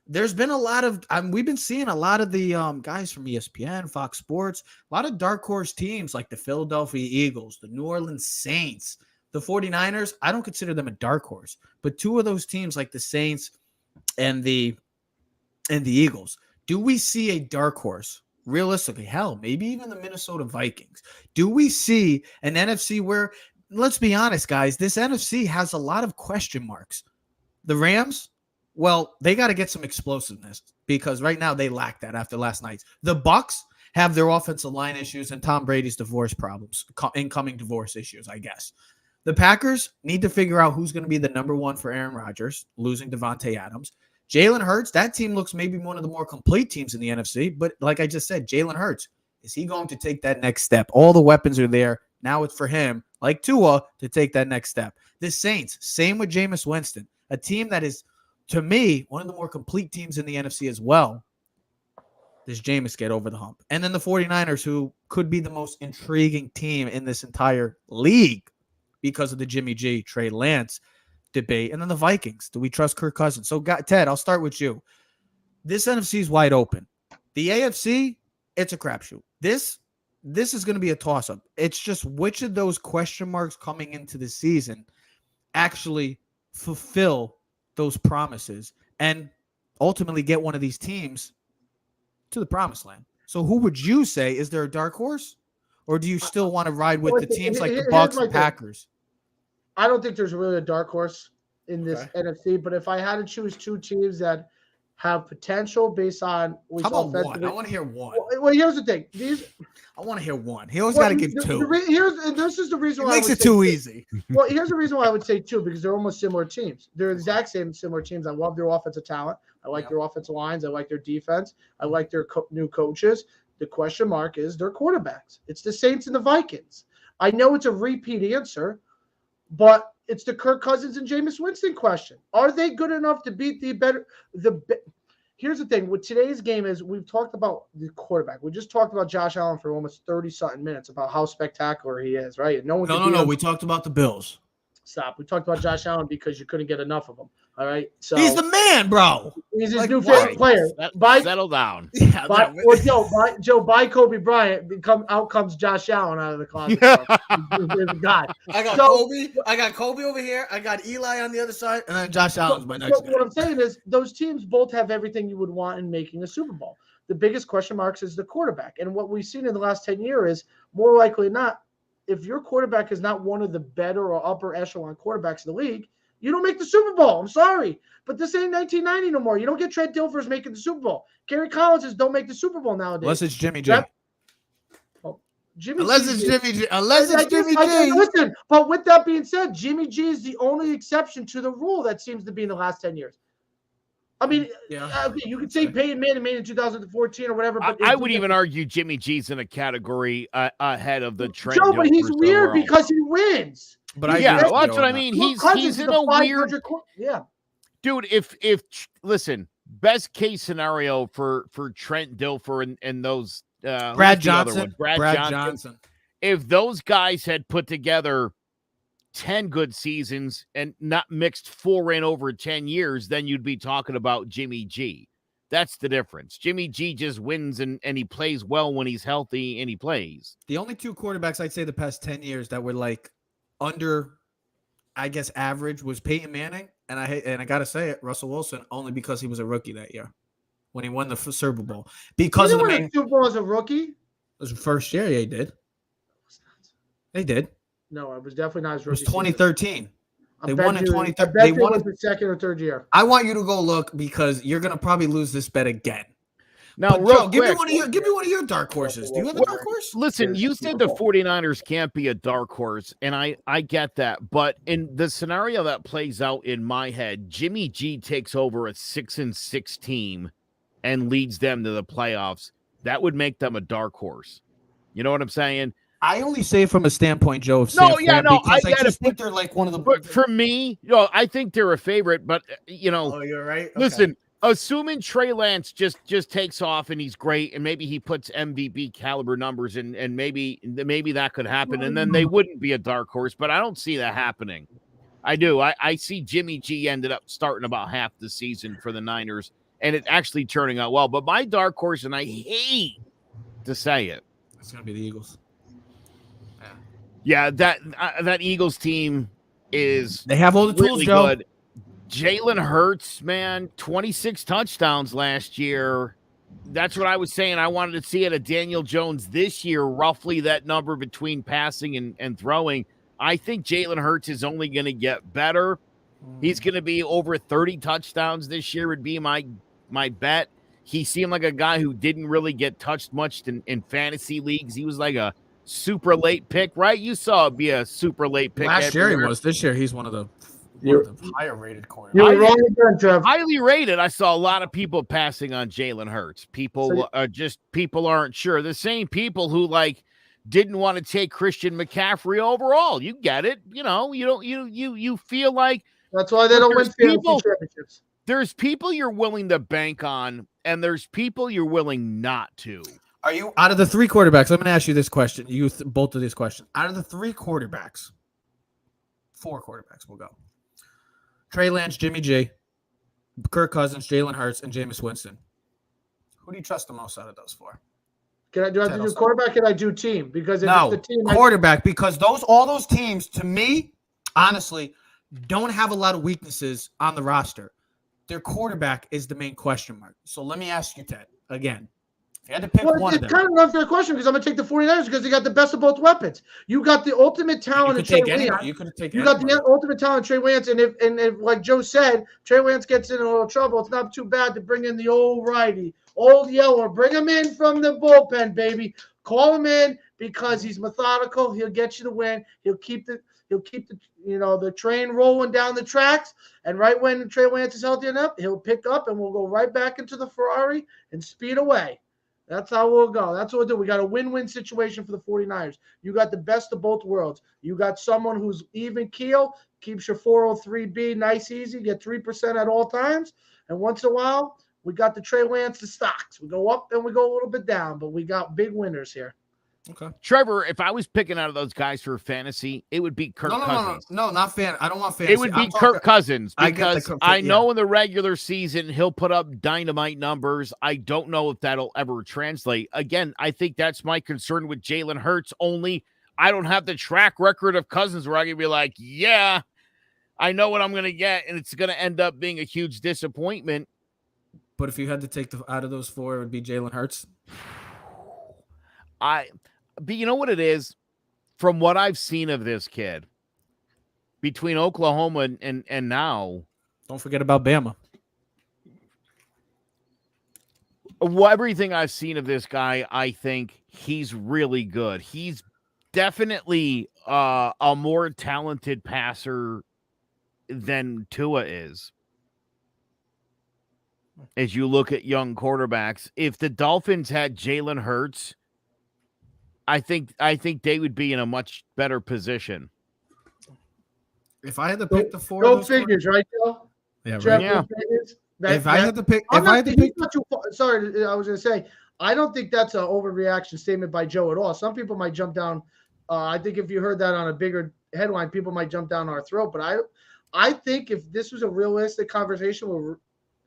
There's been a lot of we've been seeing a lot of the guys from ESPN, Fox Sports, a lot of dark horse teams like the Philadelphia Eagles, the New Orleans Saints, the 49ers. I don't consider them a dark horse, but two of those teams like the Saints and the Eagles. Do we see a dark horse? Realistically, hell, maybe even the Minnesota Vikings. Do we see an NFC where, let's be honest, guys, this NFC has a lot of question marks. The Rams, well, they got to get some explosiveness because right now they lack that after last night's. The Bucks have their offensive line issues and Tom Brady's divorce problems, incoming divorce issues, I guess. The Packers need to figure out who's going to be the number one for Aaron Rodgers, losing Devontae Adams. Jalen Hurts, that team looks maybe one of the more complete teams in the NFC, but like I just said, Jalen Hurts, is he going to take that next step? All the weapons are there. Now it's for him, like Tua, to take that next step. The Saints, same with Jameis Winston, a team that is, to me, one of the more complete teams in the NFC as well. Does Jameis get over the hump? And then the 49ers, who could be the most intriguing team in this entire league because of the Jimmy G, Trey Lance debate. And then the Vikings. Do we trust Kirk Cousins? So, Ted, I'll start with you. This NFC is wide open. The AFC, it's a crapshoot. This is going to be a toss-up. It's just which of those question marks coming into the season actually fulfill those promises and ultimately get one of these teams to the promised land. So who would you say, is there a dark horse? Or do you still want to ride with the teams like the Bucks and Packers? I don't think there's really a dark horse in this NFC, but if I had to choose two teams that have potential based on how about one? I want to hear one. Well, here's the thing. I want to hear one. He always got to give two. This is the reason why it makes it too easy. Well, here's the reason why I would say two, because they're almost similar teams. They're the exact same similar teams. I love their offensive talent. I like their offensive lines. I like their defense. I like their new coaches. The question mark is their quarterbacks. It's the Saints and the Vikings. I know it's a repeat answer, but it's the Kirk Cousins and Jameis Winston question. Are they good enough to beat Here's the thing. With today's game is we've talked about the quarterback. We just talked about Josh Allen for almost 30-something minutes about how spectacular he is, right? And No. We talked about the Bills. Stop. We talked about Josh Allen because you couldn't get enough of him. All right. So he's the man, bro. He's his new favorite player. Settle down. Yeah, Joe, by Kobe Bryant, out comes Josh Allen out of the closet. God. I got Kobe over here. I got Eli on the other side, and then Josh Allen's my next guy. What I'm saying is those teams both have everything you would want in making a Super Bowl. The biggest question marks is the quarterback. And what we've seen in the last 10 years is more likely than not, if your quarterback is not one of the better or upper echelon quarterbacks in the league, you don't make the Super Bowl. I'm sorry. But this ain't 1990 no more. You don't get Trent Dilfers making the Super Bowl. Gary Collinses don't make the Super Bowl nowadays. Unless it's Jimmy G. Unless it's Jimmy G. Listen, but with that being said, Jimmy G is the only exception to the rule that seems to be in the last 10 years. I mean, you could say Peyton Manning made in 2014 or whatever. But I would even argue Jimmy G's in a category ahead of the Trent. Joe, but he's weird because he wins. But that's what I mean. He's in a weird. Dude, if listen, best case scenario for Trent Dilfer and those Brad Johnson. If those guys had put together 10 good seasons and not mixed 4 in over 10 years, then you'd be talking about Jimmy G. That's the difference. Jimmy G just wins and he plays well when he's healthy and he plays. The only two quarterbacks I'd say the past 10 years that were like under, I guess, average was Peyton Manning. And I got to say it, Russell Wilson, only because he was a rookie that year when he won the Super Bowl. Because of the Super Bowl as a rookie? It was the first year. Yeah, he did. They did. No, it was definitely not his rookie. It was 2013. They won in 2013. They won the second or third year. I want you to go look because you're going to probably lose this bet again. Now, But real Joe, give me quick, one of your dark horses. Do you have a dark horse? listen, you said the 49ers can't be a dark horse, and I get that. But in the scenario that plays out in my head, Jimmy G takes over a 6-6 team and leads them to the playoffs. That would make them a dark horse. You know what I'm saying? I only say it from a standpoint, Joe, of No, San yeah, Fran, no, because I I get just it, think they're like one of the. But for me, I think they're a favorite. But Oh, you're right. Okay. listen, assuming Trey Lance just takes off and he's great, and maybe he puts MVP caliber numbers in, and maybe that could happen, and then they wouldn't be a dark horse. But I don't see that happening. I do. I see Jimmy G ended up starting about half the season for the Niners, and it actually turning out well. But my dark horse, and I hate to say it, It's gonna be the Eagles. yeah, that Eagles team is They have all the tools, really Joe. good. Jalen Hurts, man, 26 touchdowns last year. That's what I was saying. I wanted to see it at Daniel Jones this year, roughly that number between passing and throwing. I think Jalen Hurts is only going to get better. He's going to be over 30 touchdowns this year would be my bet. He seemed like a guy who didn't really get touched much in fantasy leagues. He was like a super late pick, right? You saw it be a super late pick. Last year he everywhere. was. This year he's one of the higher rated corners. You're wrong again, Trev. Highly rated. I saw a lot of people passing on Jalen Hurts. People people aren't sure. The same people who didn't want to take Christian McCaffrey overall. You get it. You feel like That's why they don't win fantasy championships. there's people you're willing to bank on, and there's people you're willing not to. Are you out of the three quarterbacks? I'm going to ask you this question. Both of these questions. Out of the three quarterbacks, four quarterbacks will go. Trey Lance, Jimmy G, Kirk Cousins, Jalen Hurts, and Jameis Winston. Who do you trust the most out of those four? Do I have to do quarterback? Can I do team? Because if No, it's the team, quarterback. Because all those teams, to me, honestly, don't have a lot of weaknesses on the roster. Their quarterback is the main question mark. So let me ask you, Ted, again. If you had to pick one of them. It's kind of an unfair question because I'm going to take the 49ers because they got the best of both weapons. You got the ultimate talent in Trey Lance. You could have taken You got the ultimate talent in Trey Lance. And if like Joe said, Trey Lance gets in a little trouble, it's not too bad to bring in the old righty, old yeller. Bring him in from the bullpen, baby. Call him in because he's methodical. He'll get you the win. He'll keep the train rolling down the tracks. And right when Trey Lance is healthy enough, he'll pick up and we'll go right back into the Ferrari and speed away. That's how we'll go. That's what we'll do. We got a win-win situation for the 49ers. You got the best of both worlds. You got someone who's even keel, keeps your 403B nice, easy, get 3% at all times. And once in a while, we got the Trey Lance, the stocks. We go up and we go a little bit down, but we got big winners here. Okay. Trevor, if I was picking out of those guys for fantasy, it would be Kirk Cousins. No, not fan. I don't want fantasy. It would be Kirk Cousins because I know in the regular season he'll put up dynamite numbers. I don't know if that'll ever translate. Again, I think that's my concern with Jalen Hurts. Only I don't have the track record of Cousins where I can be like, yeah, I know what I'm going to get, and it's going to end up being a huge disappointment. But if you had to take out of those four, it would be Jalen Hurts. But you know what it is? From what I've seen of this kid, between Oklahoma and now. Don't forget about Bama. Everything I've seen of this guy, I think he's really good. He's definitely a more talented passer than Tua is. As you look at young quarterbacks, if the Dolphins had Jalen Hurts, I think they would be in a much better position. If I had to pick the four, Go figures, right, Joe? Yeah, Trevor, right. Yeah. If I had to pick, sorry, I was going to say, I don't think that's an overreaction statement by Joe at all. Some people might jump down. I think if you heard that on a bigger headline, people might jump down our throat. But I think if this was a realistic conversation with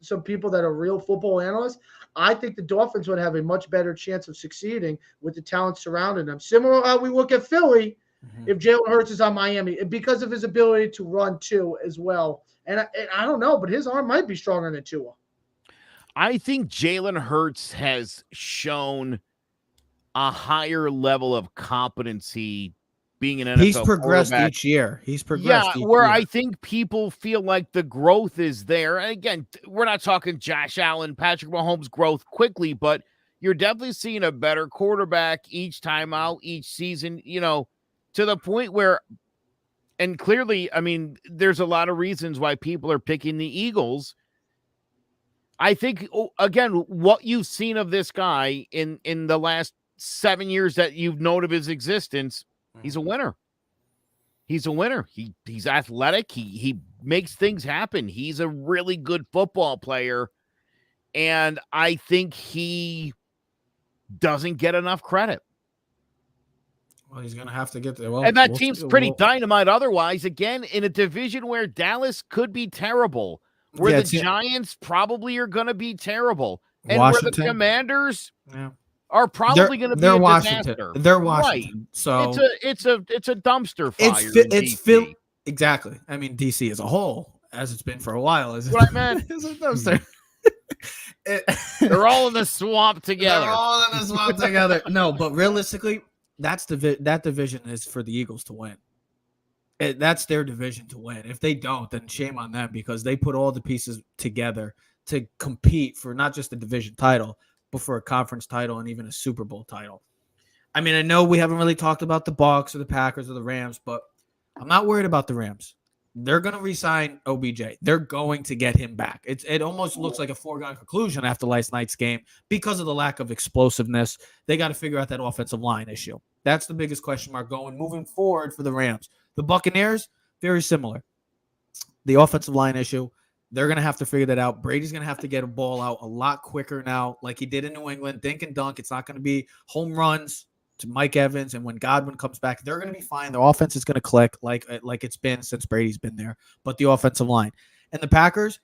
some people that are real football analysts, I think the Dolphins would have a much better chance of succeeding with the talent surrounding them. Similar to how we look at Philly, if Jalen Hurts is on Miami, because of his ability to run too as well. And I don't know, but his arm might be stronger than Tua. I think Jalen Hurts has shown a higher level of competency being an NFL He's progressed quarterback. each year. Yeah, where year. I think people feel like the growth is there. And again, we're not talking Josh Allen, Patrick Mahomes growth quickly, but you're definitely seeing a better quarterback each time out, each season, to the point where, and clearly, I mean, there's a lot of reasons why people are picking the Eagles. I think, again, what you've seen of this guy in the last 7 years that you've known of his existence, he's a winner. He's a winner. He's athletic. He makes things happen. He's a really good football player. And I think he doesn't get enough credit. Well, he's going to have to get there. Well, And that team's pretty dynamite otherwise. Again, in a division where Dallas could be terrible, where the Giants probably are going to be terrible, and Washington, where the Commanders are probably going to be a disaster. They're Washington. Right. So it's a dumpster fire. It's Phil. Exactly. I mean, DC as a whole, as it's been for a while, is what I meant. Is a dumpster. They're all in the swamp together. They're all in the swamp together. No, but realistically, that division is for the Eagles to win. That's their division to win. If they don't, then shame on them, because they put all the pieces together to compete for not just the division title, but for a conference title and even a Super Bowl title. I mean, I know we haven't really talked about the Bucs or the Packers or the Rams, but I'm not worried about the Rams. They're going to re-sign OBJ. They're going to get him back. It almost looks like a foregone conclusion after last night's game because of the lack of explosiveness. They got to figure out that offensive line issue. That's the biggest question mark moving forward for the Rams. The Buccaneers, very similar. The offensive line issue, they're going to have to figure that out. Brady's going to have to get a ball out a lot quicker now, like he did in New England. Dink and dunk. It's not going to be home runs to Mike Evans, and when Godwin comes back, they're going to be fine. Their offense is going to click like it's been since Brady's been there. But the offensive line and the Packers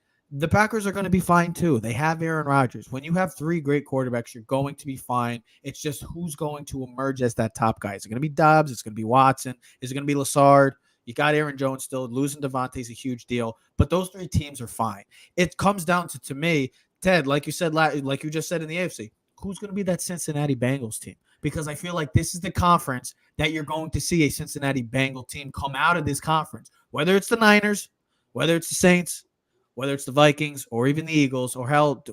are going to be fine too. They have Aaron Rodgers. When you have three great quarterbacks, you're going to be fine. It's just who's going to emerge as that top guy. Is it going to be Dobbs? It's going to be Watson. Is it going to be Lazard? You got Aaron Jones still. Losing Devontae is a huge deal. But those three teams are fine. It comes down to me, Ted, like you just said in the AFC, who's going to be that Cincinnati Bengals team? Because I feel like this is the conference that you're going to see a Cincinnati Bengal team come out of this conference. Whether it's the Niners, whether it's the Saints, whether it's the Vikings, or even the Eagles, or hell,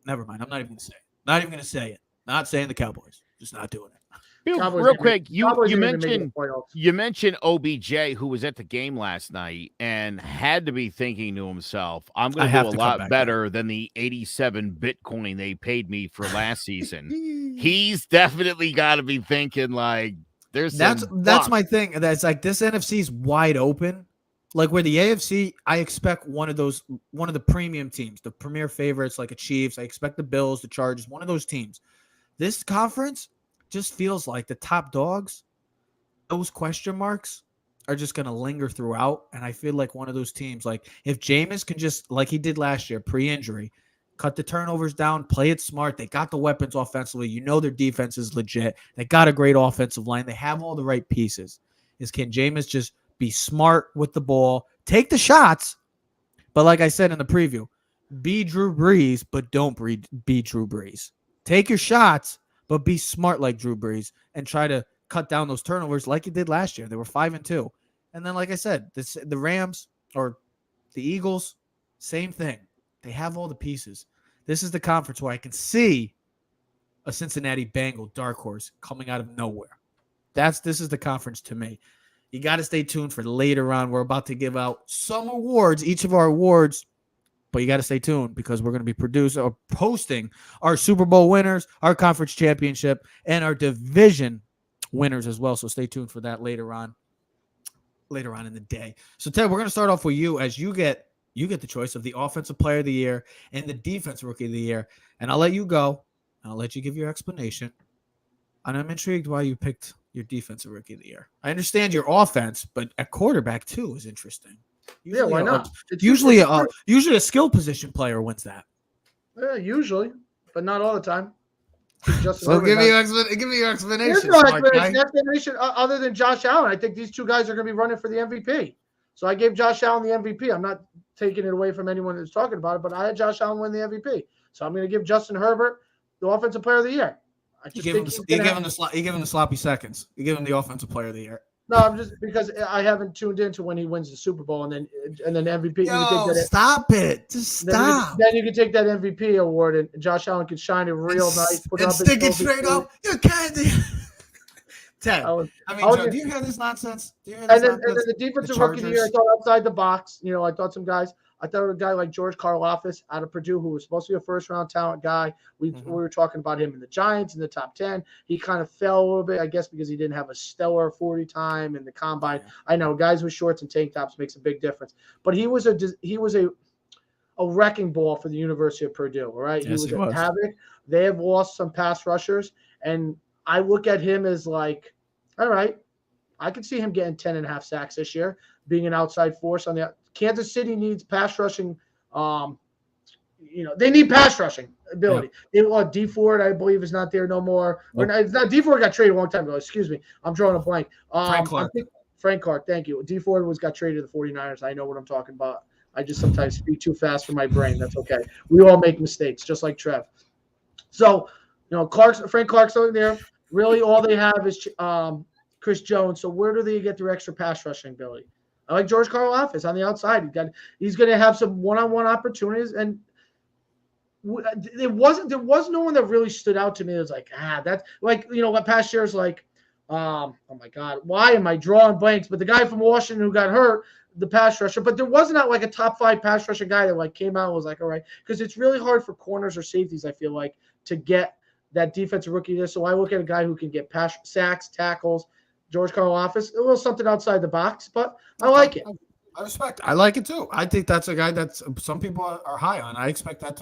never mind. I'm not even going to say it. Not even going to say it. Not saying the Cowboys. Just not doing it. Real quick, you mentioned OBJ, who was at the game last night and had to be thinking to himself, I'm going to do a lot better than the 87 Bitcoin they paid me for last season. He's definitely got to be thinking like that's my thing. That's like this NFC is wide open. Like where the AFC, I expect one of the premium teams, the premier favorites like the Chiefs. I expect the Bills, the Chargers, one of those teams. This conference just feels like the top dogs, those question marks are just going to linger throughout. And I feel like one of those teams, like if Jameis can just, like he did last year, pre-injury, cut the turnovers down, play it smart. They got the weapons offensively. You know their defense is legit. They got a great offensive line. They have all the right pieces. Can Jameis just be smart with the ball, take the shots, but like I said in the preview, be Drew Brees, but don't be Drew Brees. Take your shots, but be smart like Drew Brees and try to cut down those turnovers like you did last year. They were 5-2. And then, like I said, the Rams or the Eagles, same thing. They have all the pieces. This is the conference where I can see a Cincinnati Bengal Darkhorse coming out of nowhere. This is the conference to me. You got to stay tuned for later on. We're about to give out some awards, each of our awards, but you got to stay tuned because we're going to be posting our Super Bowl winners, our conference championship, and our division winners as well. So stay tuned for that later on in the day. So Ted, we're going to start off with you as you get the choice of the offensive player of the year and the defensive rookie of the year. And I'll let you go. I'll let you give your explanation. And I'm intrigued why you picked your defensive rookie of the year. I understand your offense, but a quarterback too is interesting. Usually, why not? Usually a skill position player wins that. Yeah, usually, but not all the time. So give me your explanation. There's no explanation other than Josh Allen. I think these two guys are going to be running for the MVP. So I gave Josh Allen the MVP. I'm not taking it away from anyone who's talking about it, but I had Josh Allen win the MVP. So I'm going to give Justin Herbert the offensive player of the year. You give him the sloppy seconds. You give him the offensive player of the year. No, I'm just because I haven't tuned into when he wins the Super Bowl and then MVP. You can Yo, take that, stop it. Just then stop. then you can take that MVP award and Josh Allen can shine it real nice. Put it And up his stick it trophy straight case. up. You can't do Ted. I was- I I mean, was Joe, just- do you hear this nonsense? Do you hear And this then nonsense? the defensive rookie of the year, I thought outside the box. You know, I thought some guys. I thought a guy like George Karlaftis out of Purdue, who was supposed to be a first-round talent guy. We were talking about him in the Giants in the top 10. He kind of fell a little bit, I guess, because he didn't have a stellar 40 time in the combine. Yeah. I know guys with shorts and tank tops makes a big difference, but he was a wrecking ball for the University of Purdue. All right, Yes, he was a havoc. They have lost some pass rushers, and I look at him as like, all right, I could see him getting 10.5 sacks this year, being an outside force on the Kansas City needs pass rushing. They need pass rushing ability. D Ford, I believe, is not there no more. Or no, it's not. D Ford got traded a long time ago. Excuse me, I'm drawing a blank. Frank Clark, thank you. D Ford was got traded to the 49ers. I know what I'm talking about. I just sometimes speak too fast for my brain. That's okay. We all make mistakes, just like Trev. So, Frank Clark's over there. Really, all they have is Chris Jones. So where do they get their extra pass rushing ability? I like George Karlaftis on the outside. He's going to have some one-on-one opportunities, and there was no one that really stood out to me. It was like, that's like, what past years like, oh my God, why am I drawing blanks? But the guy from Washington who got hurt, the pass rusher, but there wasn't like a top 5 pass rusher guy that like came out and was like, all right, because it's really hard for corners or safeties, I feel like, to get that defensive rookie there. So I look at a guy who can get pass sacks, tackles. George Karlaftis, a little something outside the box, but I like it. I respect it. I like it too. I think that's a guy that some people are high on. I expect that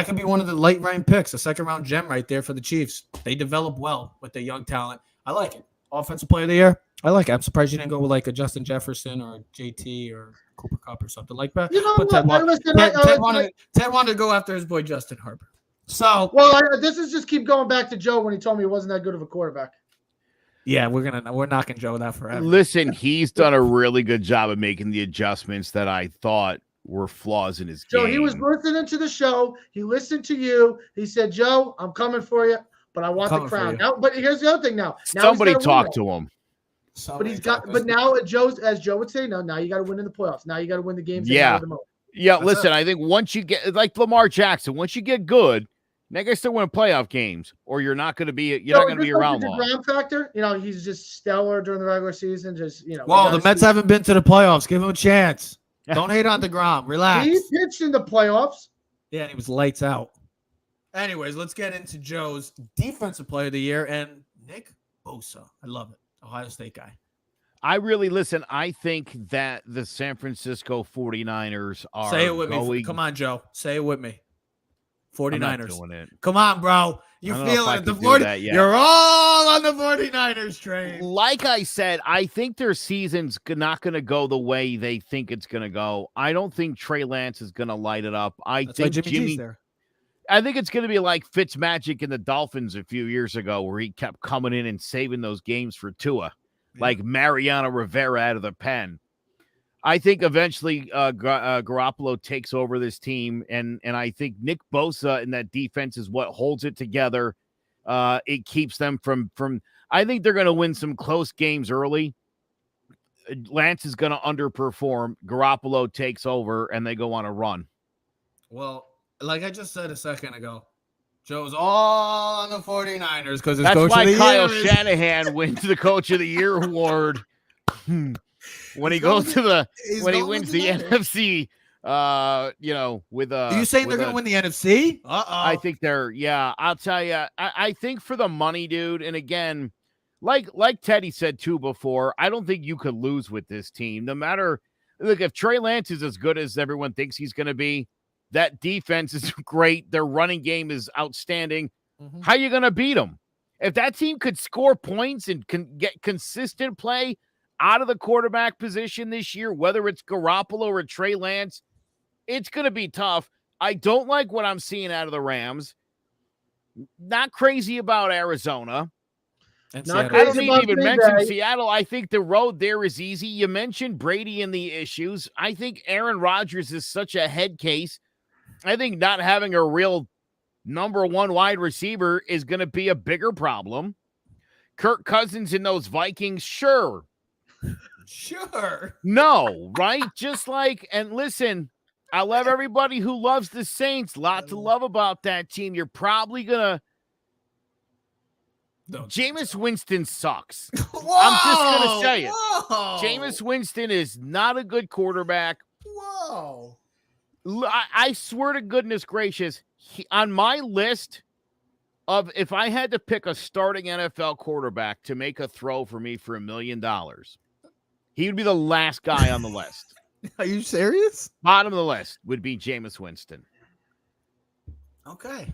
could be one of the late round picks, a second round gem right there for the Chiefs. They develop well with their young talent. I like it. Offensive player of the year. I like it. I'm surprised you didn't go with like a Justin Jefferson or a JT or Cooper Kupp or something like that. But Ted wanted to go after his boy Justin Herbert. So this is just keep going back to Joe when he told me he wasn't that good of a quarterback. Yeah, we're knocking Joe that forever. Listen, he's done a really good job of making the adjustments that I thought were flaws in his game. So he was listening to the show. He listened to you. He said, "Joe, I'm coming for you, but I want the crown." Now, but here's the other thing. Now somebody talk to him. But now as Joe would say, now you got to win in the playoffs. Now you got to win the games. Yeah. Listen, I think once you get like Lamar Jackson, once you get good. Now you still win playoff games, or you're not going to be. You're not going to be around long. The ground factor, he's just stellar during the regular season. Well, the Mets haven't been to the playoffs. Give him a chance. Don't hate on DeGrom. Relax. He pitched in the playoffs. Yeah, and he was lights out. Anyways, let's get into Joe's defensive player of the year and Nick Bosa. I love it. Ohio State guy. I think that the San Francisco 49ers are. Say it with me. Come on, Joe. Say it with me. 49ers. I'm not doing it. Come on, bro. You're feeling it. You're all on the 49ers train. Like I said, I think their season's not going to go the way they think it's going to go. I don't think Trey Lance is going to light it up. I think Jimmy there. I think it's going to be like Fitzmagic in the Dolphins a few years ago where he kept coming in and saving those games for Tua, like Mariano Rivera out of the pen. I think eventually Garoppolo takes over this team, and I think Nick Bosa in that defense is what holds it together. It keeps them from I think they're going to win some close games early. Lance is going to underperform. Garoppolo takes over, and they go on a run. Well, like I just said a second ago, Joe's all on the 49ers because that's why Kyle Shanahan wins the Coach of the Year award. When he wins the NFC, with Are you saying they're going to win the NFC? I think they're. Yeah, I'll tell you. I think for the money, dude. And again, like Teddy said too before, I don't think you could lose with this team. No matter, look, if Trey Lance is as good as everyone thinks he's going to be, that defense is great. Their running game is outstanding. Mm-hmm. How are you going to beat them? If that team could score points and can get consistent play out of the quarterback position this year, whether it's Garoppolo or Trey Lance, it's going to be tough. I don't like what I'm seeing out of the Rams. Not crazy about Arizona. I don't even mention Seattle. I think the road there is easy. You mentioned Brady and the issues. I think Aaron Rodgers is such a head case. I think not having a real number one wide receiver is going to be a bigger problem. Kirk Cousins in those Vikings, sure. Sure. No, right? Just like, and listen, I love everybody who loves the Saints. Lot to love about that team. You're probably gonna. Jameis Winston sucks. Whoa, I'm just gonna tell you, whoa, Jameis Winston is not a good quarterback. Whoa. I swear to goodness gracious, on my list of if I had to pick a starting NFL quarterback to make a throw for me for $1 million, he would be the last guy on the list. Are you serious? Bottom of the list would be Jameis Winston. Okay.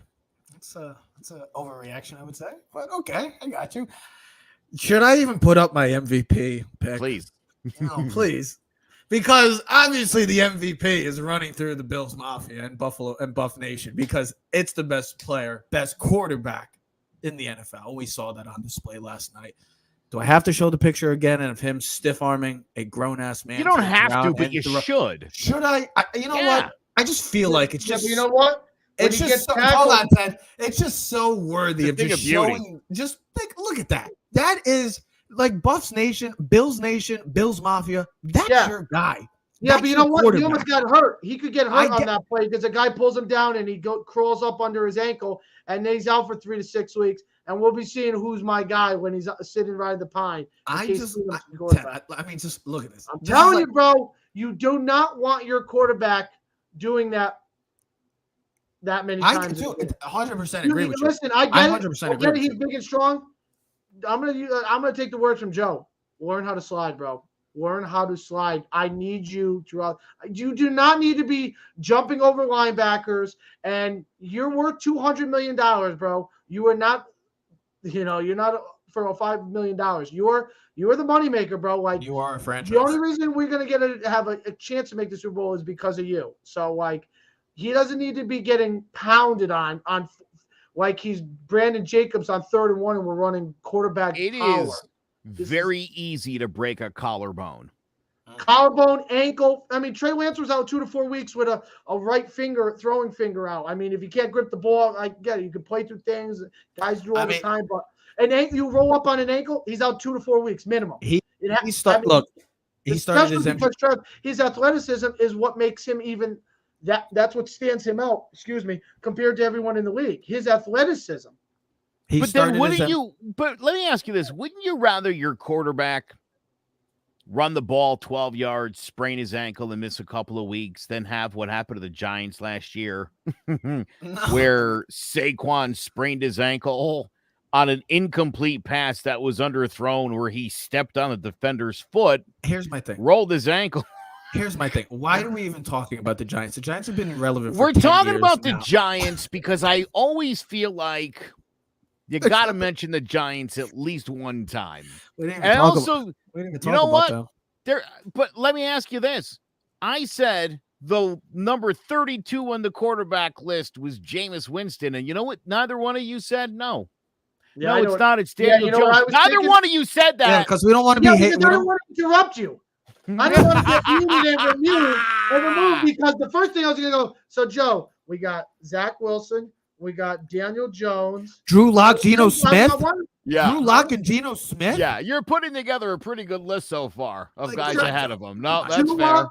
That's a overreaction, I would say. But okay, I got you. Should I even put up my MVP pick? Please. No, please. Because obviously the MVP is running through the Bills Mafia and Buffalo and Buff Nation because it's the best player, best quarterback in the NFL. We saw that on display last night. Do I have to show the picture again of him stiff-arming a grown-ass man? You don't have to, but you should. Should I? You know what? I just feel like it's just. You know what? It's just so, hold on, Ted. It's just so worthy of just showing. Just look at that. That is like Buffs Nation, Bills Mafia. That's your guy. Yeah, but you know what? He almost got hurt. He could get hurt on that play because a guy pulls him down and he crawls up under his ankle, and then he's out for 3 to 6 weeks. And we'll be seeing who's my guy when he's sitting right in the pine. I mean, just look at this. I'm telling you, bro, you do not want your quarterback doing that many times. I 100% agree with you. Listen, I get it. He's big and strong. I'm gonna take the words from Joe. Learn how to slide, bro. Learn how to slide. I need you to. You do not need to be jumping over linebackers, and you're worth $200 million, bro. You are not. You're not for $5 million. You're the moneymaker, bro. Like you are a franchise. The only reason we're gonna have a chance to make the Super Bowl is because of you. So like, he doesn't need to be getting pounded on like he's Brandon Jacobs on 3rd and 1, and we're running quarterback. It power. Is very easy to break a collarbone. Collarbone, ankle. I mean, Trey Lance was out 2 to 4 weeks with a right throwing finger out. I mean, if you can't grip the ball, I get it. You can play through things. Guys do all the time, but you roll up on an ankle, he's out 2 to 4 weeks minimum. He started his athleticism is what makes him even that's what stands him out, compared to everyone in the league. His athleticism. But let me ask you this. Wouldn't you rather your quarterback run the ball 12 yards, sprain his ankle, and miss a couple of weeks, then have what happened to the Giants last year where Saquon sprained his ankle on an incomplete pass that was underthrown where he stepped on the defender's foot? Here's my thing. Rolled his ankle. Here's my thing. Why are we even talking about the Giants? The Giants have been irrelevant for We're 10 talking years about now. the Giants because I always feel like you got to mention the Giants at least one time. And also, you know what? But let me ask you this. I said the number 32 on the quarterback list was Jameis Winston. And you know what? Neither one of you said no. Yeah, no, it's not. It's Daniel Jones. Neither one of you said that. Yeah, because we don't want to be hating. I don't want to interrupt you. I don't want to get muted and removed because the first thing I was going to go, so Joe, we got Zach Wilson. We got Daniel Jones. Drew Lock, Geno Smith. Yeah. Drew Lock and Geno Smith. Yeah, you're putting together a pretty good list so far of guys ahead of them. No, that's fair.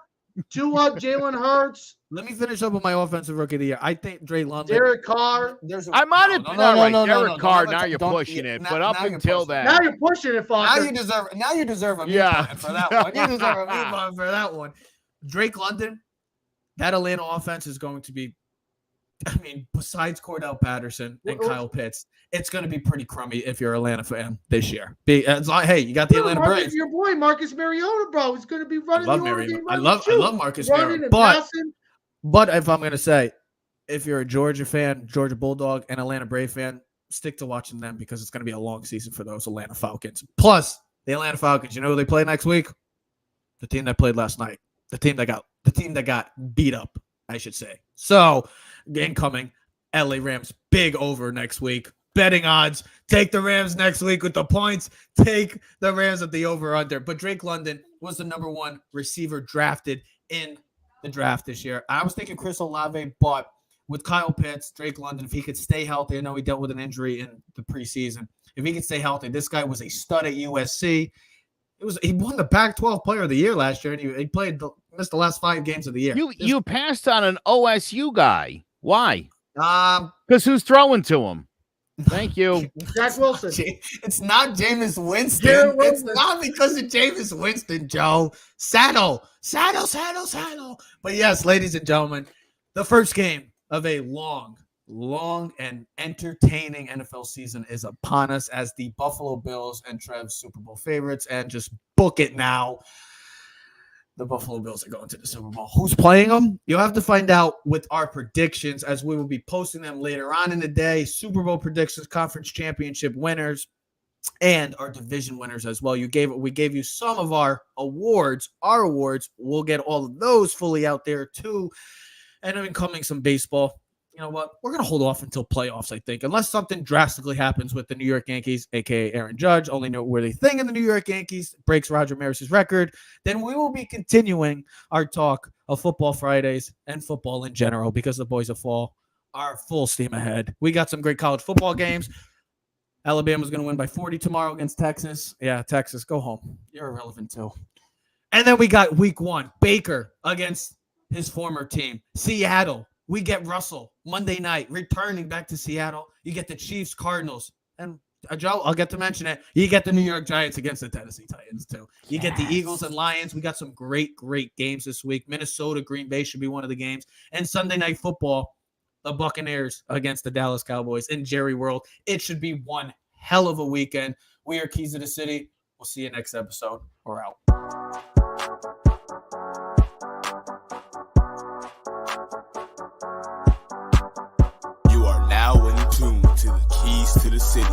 Jalen Hurts. Let me finish up with my offensive rookie of the year. I think Dre London. Derek Carr. I might have been Derek Carr. Now you're pushing it, but up until that, now you're pushing it, Foster. Now you deserve a mute button for that one. You deserve a mute button for that one. Drake London. That Atlanta offense is going to be. I mean, besides Cordell Patterson and Kyle Pitts, it's going to be pretty crummy if you're an Atlanta fan this year. Hey, you got the Atlanta Braves. Your boy Marcus Mariota, bro, is going to be running. I love Marcus Mariota. But if I'm going to say, if you're a Georgia fan, Georgia Bulldog, and Atlanta Brave fan, stick to watching them because it's going to be a long season for those Atlanta Falcons. Plus, the Atlanta Falcons, you know who they play next week? The team that played last night. The team that got beat up, I should say. So, incoming LA Rams, big over next week. Betting odds, take the Rams next week with the points. Take the Rams at the over-under. But Drake London was the number 1 receiver drafted in the draft this year. I was thinking Chris Olave, but with Kyle Pitts, Drake London, if he could stay healthy, I know he dealt with an injury in the preseason. If he could stay healthy, this guy was a stud at USC. He won the Pac-12 Player of the Year last year, and he missed the last 5 games of the year. You passed on an OSU guy. Why? Um, Because who's throwing to him? Thank you. Zach Wilson. It's not Jameis Winston. Garrett It's Wilson. not because of Jameis Winston, Joe. Saddle. But yes, ladies and gentlemen, the first game of a long and entertaining NFL season is upon us as the Buffalo Bills and Trev's Super Bowl favorites. And just book it now. The Buffalo Bills are going to the Super Bowl. Who's playing them? You'll have to find out with our predictions as we will be posting them later on in the day. Super Bowl predictions, conference championship winners, and our division winners as well. We gave you some of our awards. Our awards. We'll get all of those fully out there too. And incoming some baseball. You know what? We're going to hold off until playoffs, I think. Unless something drastically happens with the New York Yankees, a.k.a. Aaron Judge, only noteworthy thing in the New York Yankees, breaks Roger Maris's record, then we will be continuing our talk of Football Fridays and football in general because the boys of fall are full steam ahead. We got some great college football games. Alabama's going to win by 40 tomorrow against Texas. Yeah, Texas, go home. You're irrelevant too. And then we got week 1, Baker against his former team, Seattle. We get Russell Monday night returning back to Seattle. You get the Chiefs, Cardinals, and Joe, I'll get to mention it. You get the New York Giants against the Tennessee Titans too. You get the Eagles and Lions. We got some great games this week. Minnesota, Green Bay should be one of the games. And Sunday Night Football, the Buccaneers against the Dallas Cowboys in Jerry World. It should be one hell of a weekend. We are Keys of the City. We'll see you next episode. We're out. You are now in tune to the Keys to the City